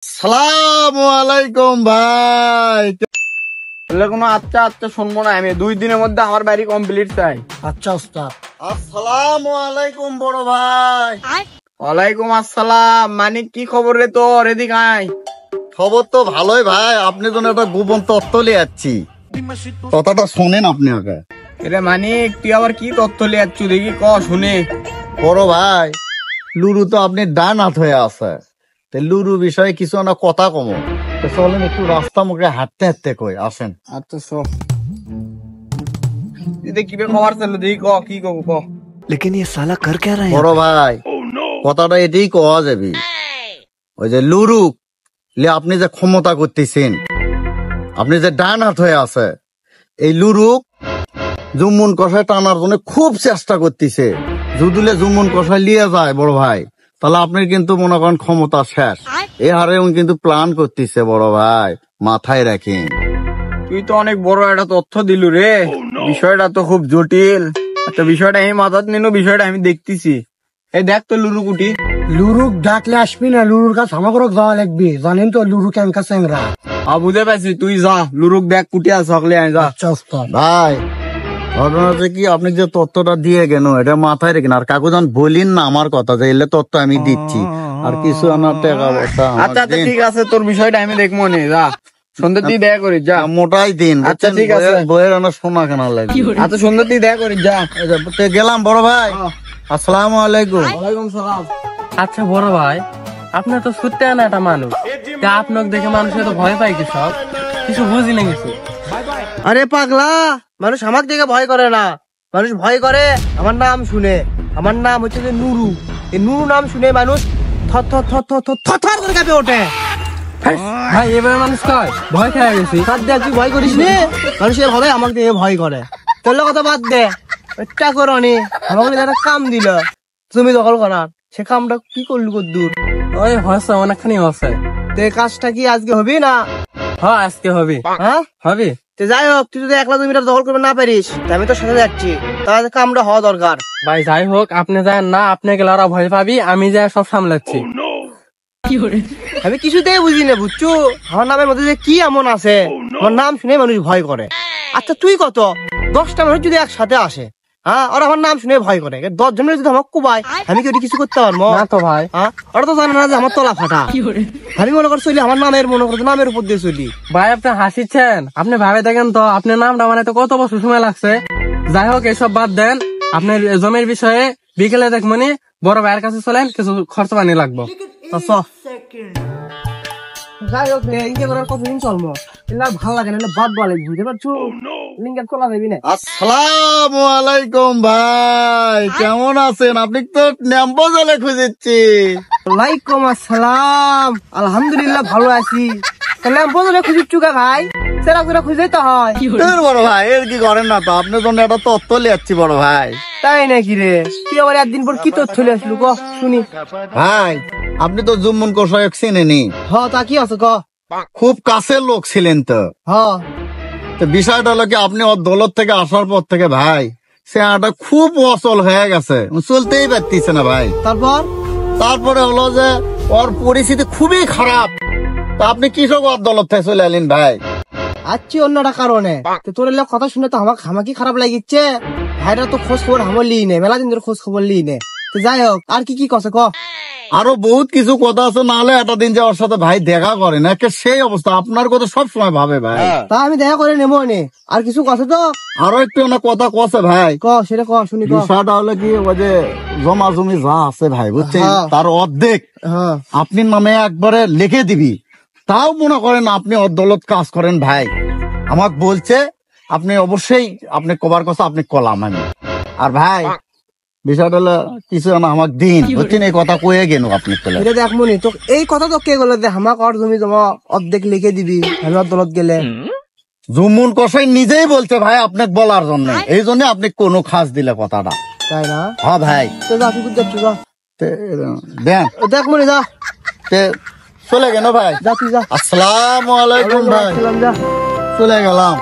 আসসালামু আলাইকুম ভাই। কোনো আচ্ছা আচ্ছা শুনবো না, আমি 2 দিনের মধ্যে আমার বাড়ি কমপ্লিট চাই। আচ্ছা উস্তাদ। আসসালামু আলাইকুম বড় ভাই। ওয়ালাইকুম আসসালাম। মানে কি খবর রে তোর? এদিকে আয়। খবর তো ভালোই ভাই, আপনি জন্য একটা গোপন তথ্য লিয়ে যাচ্ছি, কথাটা শোনেন আপনি আগে। রে মানিক, তুই আবার কি তথ্য লিয়ে যাচ্ছু দেখি, ক শুনে। বড় ভাই, লুরু তো আপনি ডান হাত হয়ে আছে, লুরু বিষয়ে কিছু না কথা কমো, তো চলেন একটু রাস্তা মুখে হাঁটতে হাঁটতে কই আসেন। আচ্ছা সব কি খবর চলো দেখি, ক কি কব ক। लेकिन ये साला कर क्या रहा है? বড় ভাই, কথাটা এটাই কওয়া যাবে, ওই যে লুরু আপনি যে ক্ষমতা করতেছেন, আপনি যে ডান হাত হয়ে আছে, এই লুরু জুমুন কষায় টানার জন্য খুব চেষ্টা করতেছে। যদিলে জুমুন কষায় লিয়ে যায় বড় ভাই, তাহলে আপনি কিন্তু মনে করেন ক্ষমতা শেষ। এই হারে উনি কিন্তু প্ল্যান করতেছে বড় ভাই, মাথায় রাখেন। তুই তো অনেক বড় একটা তথ্য দিলু রে, বিষয়টা তো খুব জটিল। আচ্ছা বিষয়টা আমি মাথাত নিনু, বিষয়টা আমি দেখতেছি। এই দেখ তো লুরু কুটি। লুরুক ডাকলে আসবি না, লুরুর কাছে আমাকে যাওয়া লাগবি, জানেন তো লুরু কেমন চ্যাংরা। বুঝতে পারছি, তুই যা লুরুক দেখ কুটি আছে, সকলে আয় যা। আচ্ছা উস্তাদ। ভাই ঘটনা হচ্ছে কি, আপনি যে তথ্যটা দিয়ে গেল এটা মাথায় রেখেন, আর কাকু যখন বলিন না আমার কথা যে এলে তথ্য আমি দিচ্ছি, আর কিছু আমার টাকা পয়সা আচ্ছা আচ্ছা ঠিক আছে, তোর বিষয়টা আমি দেখবো নে, যা সন্ধ্যে তুই দেখা করিস যা। মোটাই দিন। আচ্ছা ঠিক আছে, বইয়ের অনেক সোনা কেনা লাগে। আচ্ছা সন্ধ্যে তুই দেখা করিস যা। গেলাম বড় ভাই, আসসালামু আলাইকুম। ওয়ালাইকুম সালাম। আচ্ছা বড় ভাই, আপনার তো সত্যি না একটা মানুষ, তা আপনাকে দেখে মানুষের তো ভয় পায় কি সব কিছু বুঝি না কিছু। আরে পাগলা, মানুষ আমাকে দেখে ভয় করে না, মানুষ ভয় করে আমার নাম শুনে। আমার নাম হচ্ছে যে নুরু। এই নুরু নাম শুনে মানুষ থর থর থর থর থর থর থর করে কাঁপে ওঠে। ভাই এবার মানুষ কয় ভয় খেয়ে গেছি। সাত দেখ, তুই ভয় করিস নে, মানুষের ভাবে আমাকে দেখে ভয় করে। তোর কথা বাদ দে, একটা করো নি, আমাকে একটা কাম দিল জমি দখল করার, সে কামটা কি করলু কদ্দুর? ওই হয়েছে, অনেকখানি হয়েছে। তো এই কাজটা কি আজকে হবে না? হ্যাঁ আজকে হবে। হ্যাঁ হবে। তো যাই হোক, তুই যদি একলা জমিটা দখল করবে না পারিস, তা আমি তোর সাথে যাচ্ছি, তাহলে কামটা হওয়া দরকার। ভাই যাই হোক, আপনি যান না, আপনি গেলে ওরা ভয় পাবি, আমি যাই সব সামলাচ্ছি। আমি কিছুতেই বুঝি না, বুঝছো আমার নামের মধ্যে যে কি এমন আছে, আমার নাম শুনে মানুষ ভয় করে। আচ্ছা তুই কত 10টা মানুষ যদি একসাথে আসে, হ্যাঁ, ওরা আমার নাম শুনে ভয় করে, 10 জনের যদি আমাকে কুবাই, আমি কি ওটা কিছু করতে পারবো না তো ভাই। হ্যাঁ, ওরা তো জানে না যে আমার তলা ফাটা। আমি মনে করে চলি, আমার নামের মনে করতে নামের উপর দিয়ে চলি। ভাই আপনি হাসিচ্ছেন, আপনি ভাবে দেখেন তো আপনার নামটা মানে তো কত বছর সময় লাগছে। যাই হোক এসব বাদ দেন, আপনার জমির বিষয়ে বিকেলে দেখমনি বড় ভাইয়ের কাছে চলেন, কিছু খরচ পানি লাগবো। যাই হোক ইনকে করার কতদিন চলবো, এগুলা ভালো লাগে না, বাদ বলে বুঝতে পারছো, লিঙ্গের চলা যাবি না। আসসালামু আলাইকুম ভাই, কেমন আছেন? আপনি তো ন্যাম্বো জলে খুঁজেছি। ওয়ালাইকুম আসসালাম, আলহামদুলিল্লাহ ভালো আছি। তাহলে বদলে খুঁজিচ্ছু কা ভাই, সেরা করে খুঁজে তো হয়। বড় ভাই এর কি করেন না তো, আপনার জন্য একটা তথ্য লিয়ে যাচ্ছি বড় ভাই। তাই নাকি রে? তুই আবার একদিন পর কি তথ্য চলে আসলু, ক শুনি। ভাই আপনি তো জুম্মন কোষায়ক চিনেনি? হ, তা কি আছে ক। খুব কাছের লোক ছিলেন তো। হ, তো বিষয়টা হলো কি, আপনি ওর দৌলত থেকে আসার পর থেকে ভাই সে খুব অচল হয়ে গেছে, চলতেই পারতিছে না ভাই। তারপরে হলো যে ওর পরিস্থিতি খুবই খারাপ, তা আপনি কৃষক ওর দৌলত থেকে চলে এলেন ভাই। আচ্ছি অন্যটা কারণে। তো তোর এলাকা কথা শুনে তো আমাকে খারাপ লাগিচ্ছে। ভাইরা তো খোঁজ খবর আমার লিই নে, মেলা দিন ধরে খোঁজ খবর লিই নে। তো যাই হোক, আর কি কি কছে ক। আরো বহুত কিছু কথা আছে, নাহলে একটা দিন যে ওর সাথে ভাই দেখা করে না, সেই অবস্থা আপনার কথা সব সময় ভাবে ভাই। তা আমি দেখা করে নেবো নে, আর কিছু কছে তো। আরো একটু না কথা কছে ভাই, ক সেটা ক শুনি ক। বিষয়টা হলো কি, ওই যে জমা জমি যা আছে ভাই বুঝছেন, তার অর্ধেক হ্যাঁ, আপনি নামে একবারে লিখে দিবি। তাও মনে করেন আপনি অদৌলত কাজ করেন ভাই, আমাকে বলছে আপনি অবশ্যই আপনি কবার কথা আপনি কলাম আমি। আর ভাই বিষয়টা হলো কিছু না আমাকে দিন, বুঝছেন, এই কথা কয়ে গেল আপনি। এটা দেখ মনি, তো এই কথা তো কে বলে যে আমাকে আর জমি জমা অর্ধেক লিখে দিবি আমি দলত গেলে? জুমুন কসাই নিজেই বলছে ভাই আপনাকে বলার জন্য, এই জন্য আপনি কোনো খাস দিলে কথাটা। তাই না? হ্যাঁ ভাই। তো যা তুই যাচ্ছ, যা দেন দেখ মনি, যা চলে গেল ভাই। যা তুই যা। আসসালামু আলাইকুম ভাই, যা চলে গেলাম।